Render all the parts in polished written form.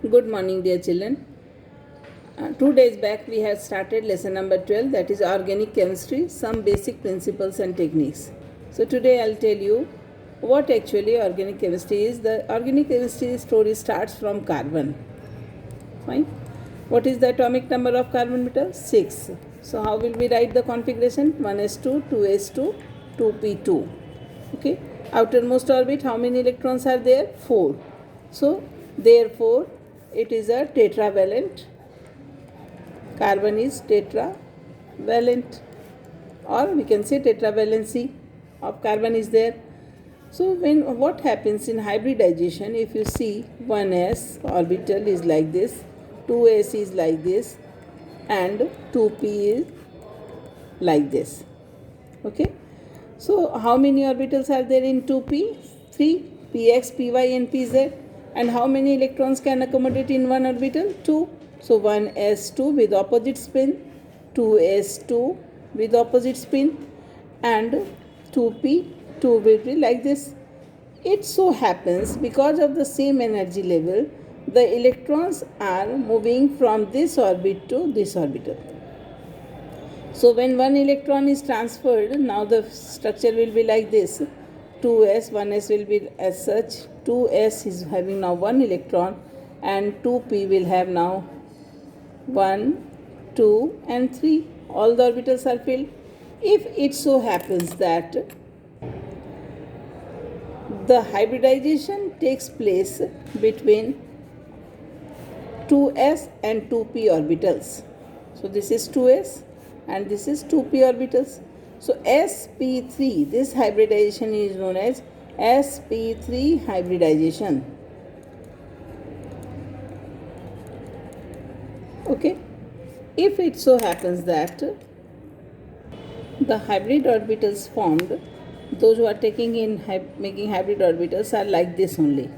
Good morning, dear children. 2 days back, we had started lesson number 12, that is organic chemistry, some basic principles and techniques. So, today I'll tell you what actually organic chemistry is. The organic chemistry story starts from carbon. Fine. What is the atomic number of carbon meter? 6. So, how will we write the configuration? 1s2, 2s2, 2p2. Okay. Outermost orbit, how many electrons are there? 4. So, therefore, it is a tetravalent. Carbon is tetravalent, or we can say tetravalency of carbon is there. So when what happens in hybridization, if you see 1s orbital is like this, 2s is like this, and 2p is like this. Okay. So how many orbitals are there in 2p? 3, px, py and pz. And how many electrons can accommodate in one orbital? 2. So 1s2 with opposite spin, 2s2 with opposite spin, and 2p2 will be like this. It so happens because of the same energy level, the electrons are moving from this orbit to this orbital. So when one electron is transferred, now the structure will be like this. 2s, 1s will be as such. 2s is having now one electron, and 2p will have now 1, 2 and 3. All the orbitals are filled. If it so happens that the hybridization takes place between 2s and 2p orbitals. So this is 2s and this is 2p orbitals. So sp3, this hybridization is known as sp3 hybridization. Okay. If it so happens that the hybrid orbitals formed, those who are making hybrid orbitals are like this only.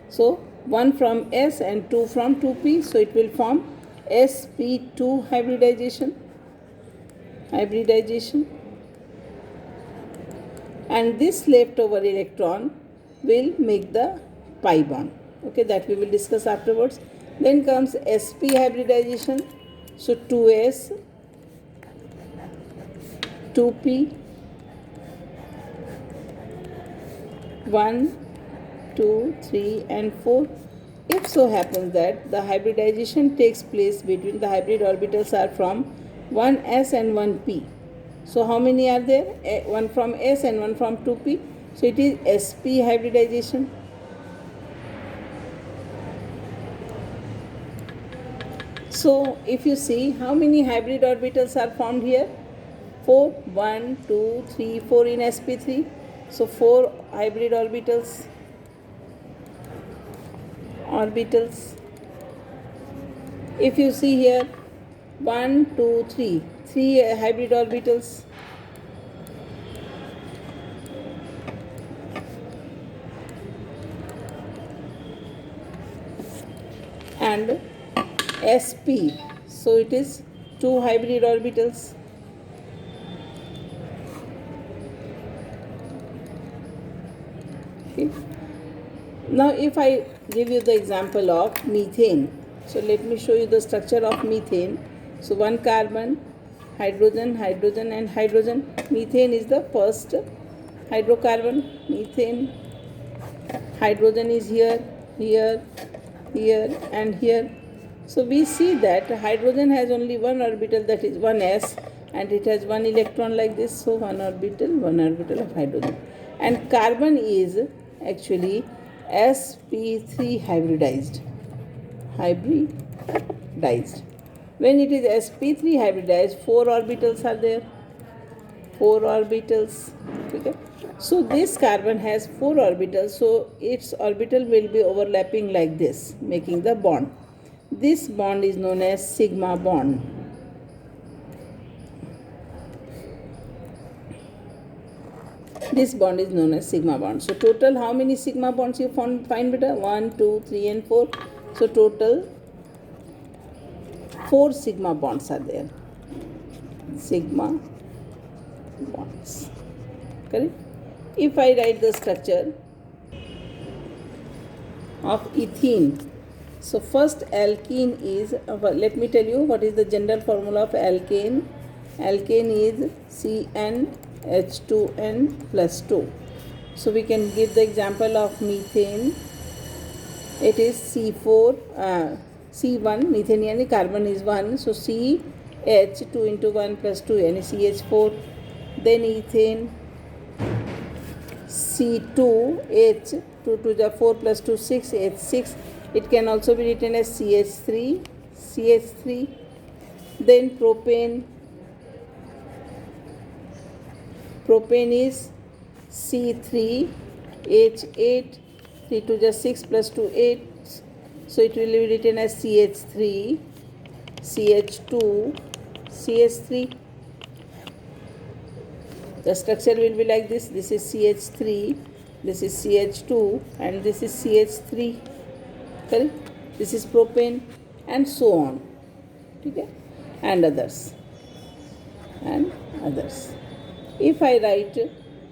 So 1 from s and 2 from 2p, so it will form sp2 hybridization. And this leftover electron will make the pi bond. Okay, that we will discuss afterwards. Then comes sp hybridization. So 2s, 2p, 1, 2, 3 and 4. If so happens that the hybridization takes place between the hybrid orbitals are from 1s and 1p. So how many are there? One from s and one from 2p. So it is sp hybridization. So if you see how many hybrid orbitals are formed here? 4, 1, 2, 3, 4 in sp3. So 4 hybrid orbitals. If you see here 1, 2, 3, 3 hybrid orbitals. And sp, so it is 2 hybrid orbitals. Okay. Now if I give you the example of methane, so let me show you the structure of methane. So one carbon, hydrogen, hydrogen and hydrogen. Methane is the first hydrocarbon. Methane, hydrogen is here, here, here and here. So we see that hydrogen has only one orbital, that is 1s, and it has one electron like this. So one orbital of hydrogen. And carbon is actually sp3 hybridized. When it is sp3 hybridized, 4 orbitals are there. 4 orbitals. Okay. So this carbon has 4 orbitals, so its orbital will be overlapping like this, making the bond. This bond is known as sigma bond. This bond is known as sigma bond. So total how many sigma bonds you find beta? 1, 2, 3 and 4. So total 4 sigma bonds are there. Sigma bonds. Correct? If I write the structure of ethene, So first alkene is, let me tell you what is the general formula of alkane. Alkane is CnH2n plus 2. So we can give the example of methane. It is C4, C1, methane यानी carbon is 1, so CH 2 into 1 plus 2 यानी CH4. Then ethane, C2H 2 to the 4 plus 2 6 H6. It can also be written as CH3. Then propane is C3H8 3 to the 6 plus 2 8. So it will be written as CH3 CH2 CH3. The structure will be like this. This is CH3, this is CH2, and this is CH3. Correct? This is propane, and so on. Okay? And others. If I write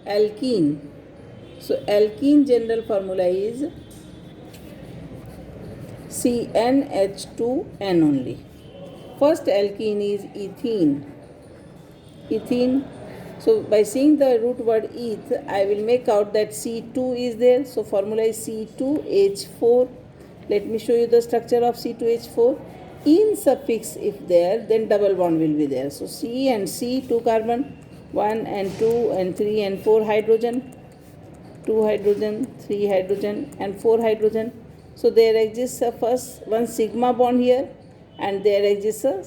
alkene, so alkene general formula is CnH2n only. First alkene is ethene. So by seeing the root word eth, I will make out that C2 is there. So formula is C2H4. Let me show you the structure of C2H4. In suffix if there, then double bond will be there. So C and C, 2 carbon, 1 and 2 and 3 and 4 hydrogen, 2 hydrogen, 3 hydrogen and 4 hydrogen. So there exists a first one sigma bond here, and there exists a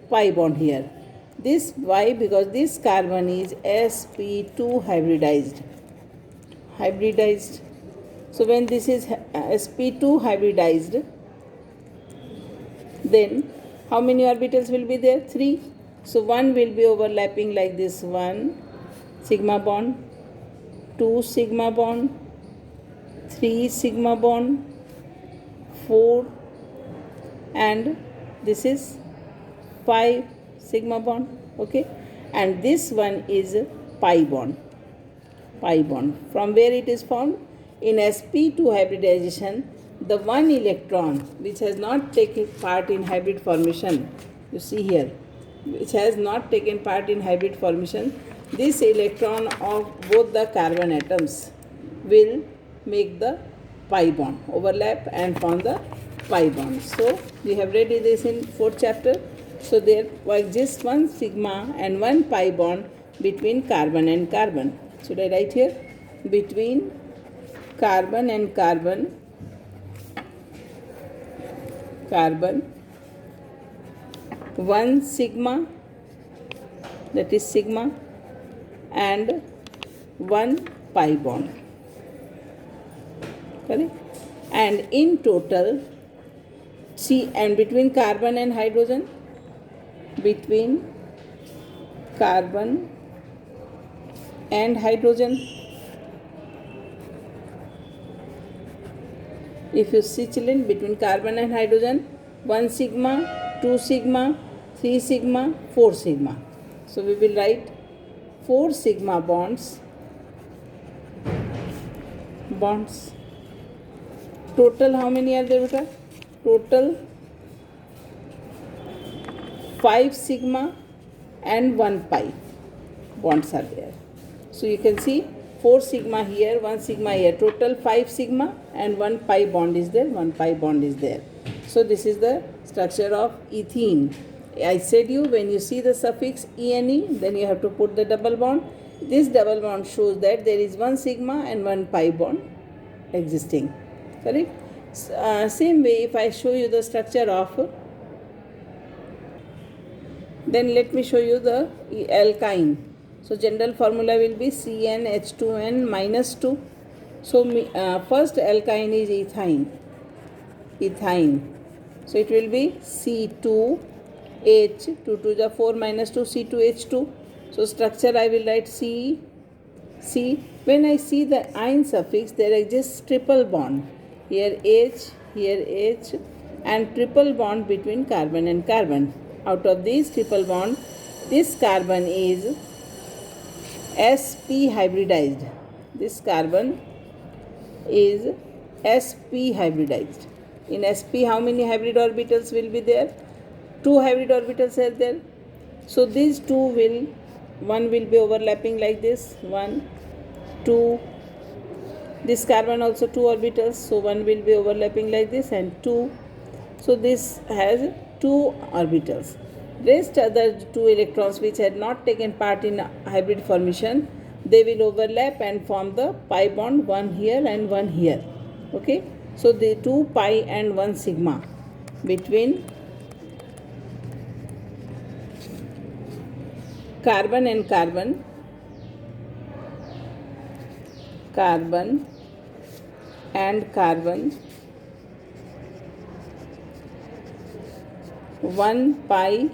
pi bond here. This why? Because this carbon is sp2 hybridized. So when this is sp2 hybridized, then how many orbitals will be there? 3. So one will be overlapping like this, 1 sigma bond, 2 sigma bond, 3 sigma bond, 4, and this is 5 sigma bond. Okay, and this one is pi bond. From where it is formed? In sp2 hybridization, the one electron which has not taken part in hybrid formation, you see here, which has not taken part in hybrid formation, this electron of both the carbon atoms will make the pi bond, overlap and form the pi bond. So we have read this in 4th chapter. So there exists one sigma and one pi bond between carbon and carbon. Should I write here? Between carbon and carbon, one sigma, that is sigma, and one pi bond. Correct? And in total, see, and between carbon and hydrogen, between carbon and hydrogen, if you see children, between carbon and hydrogen, 1 sigma, 2 sigma, 3 sigma, 4 sigma. So we will write 4 sigma bonds. Total how many are there, beta? Total 5 sigma and 1 pi bonds are there. So you can see 4 sigma here, 1 sigma here. Total 5 sigma and 1 pi bond is there. So this is the structure of ethene. I said you, when you see the suffix ene, then you have to put the double bond. This double bond shows that there is 1 sigma and 1 pi bond existing. Correct? Same way, if I show you the structure of, then let me show you the alkyne. So general formula will be CnH2n minus 2. So first alkyne is ethyne. So it will be C2H 2 to the 4 minus 2 C2H2. So structure I will write C. When I see the ine suffix, there exists triple bond. Here H, and triple bond between carbon and carbon. Out of these triple bond, this carbon is sp hybridized. In sp, how many hybrid orbitals will be there? 2 hybrid orbitals are there. So these two will, one will be overlapping like this, 1, 2. This carbon also 2 orbitals, so one will be overlapping like this, and 2. So this has 2 orbitals. Rest other 2 electrons which had not taken part in hybrid formation, they will overlap and form the pi bond, one here and one here. Okay, so the 2 pi and 1 sigma between carbon and carbon, carbon and carbon, 1 pi,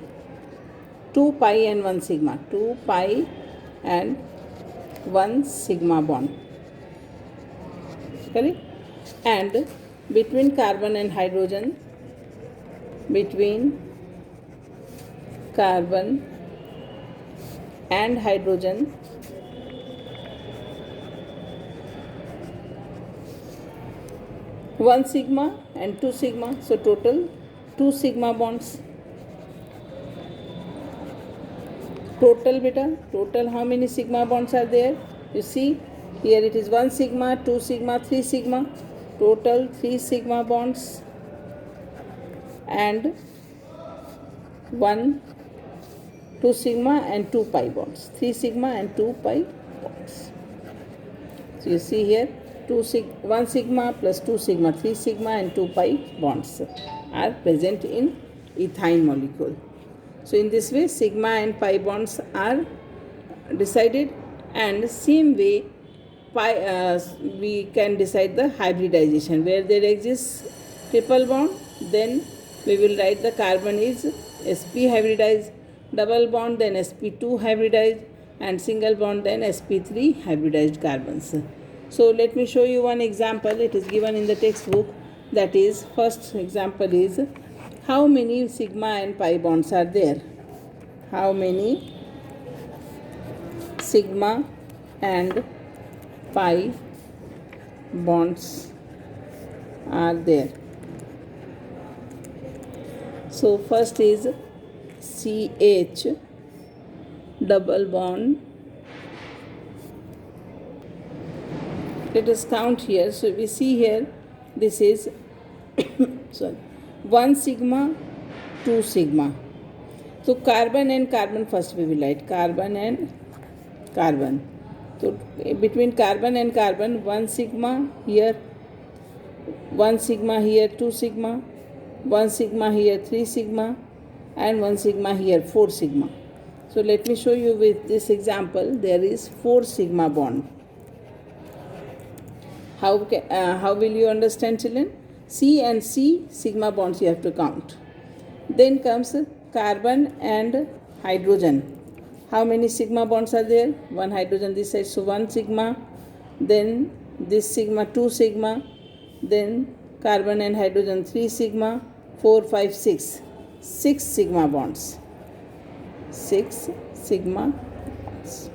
2 pi and 1 sigma, 2 pi and 1 sigma bond, correct? And between carbon and hydrogen, between carbon and hydrogen, one sigma and 2 sigma, so total 2 sigma bonds. Total beta, total how many sigma bonds are there? You see here it is 1 sigma, 2 sigma, 3 sigma, total 3 sigma bonds and 1, 2 sigma and 2 pi bonds, 3 sigma and 2 pi bonds. So you see here 1 sigma plus 2 sigma, 3 sigma and 2 pi bonds are present in ethyne molecule. So in this way sigma and pi bonds are decided, and same way we can decide the hybridization. Where there exists triple bond, then we will write the carbon is sp hybridized, double bond then sp2 hybridized, and single bond then sp3 hybridized carbons. So let me show you one example. It is given in the textbook. That is, first example is, how many sigma and pi bonds are there? How many sigma and pi bonds are there? So first is CH double bond. Let us count here. So we see here this is sorry, 1 sigma, 2 sigma. So carbon and carbon first we will write, carbon and carbon. So between carbon and carbon, 1 sigma here, 1 sigma here, 2 sigma, 1 sigma here, 3 sigma, and 1 sigma here, 4 sigma. So let me show you with this example. There is 4 sigma bond. How will you understand, children? C and C sigma bonds you have to count. Then comes carbon and hydrogen. How many sigma bonds are there? 1 hydrogen this side, so 1 sigma. Then this sigma, 2 sigma. Then carbon and hydrogen 3 sigma, 4, 5, 6. 6 sigma bonds. 6 sigma bonds.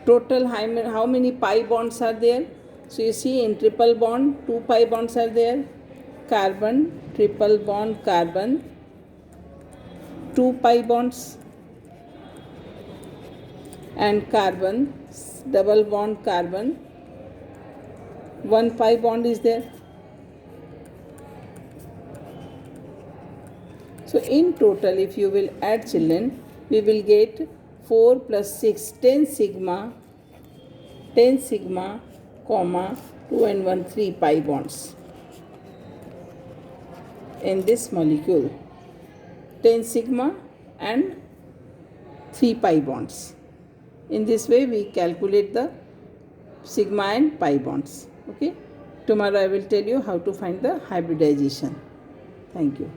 Total how many pi bonds are there? So you see in triple bond 2 pi bonds are there. Carbon, triple bond carbon, 2 pi bonds, and carbon, double bond carbon, 1 pi bond is there. So in total, if you will add, children, we will get 4 plus 6, 10 sigma, comma 2 and 1, 3 pi bonds in this molecule. 10 sigma and 3 pi bonds. In this way we calculate the sigma and pi bonds. Okay. Tomorrow I will tell you how to find the hybridization. Thank you.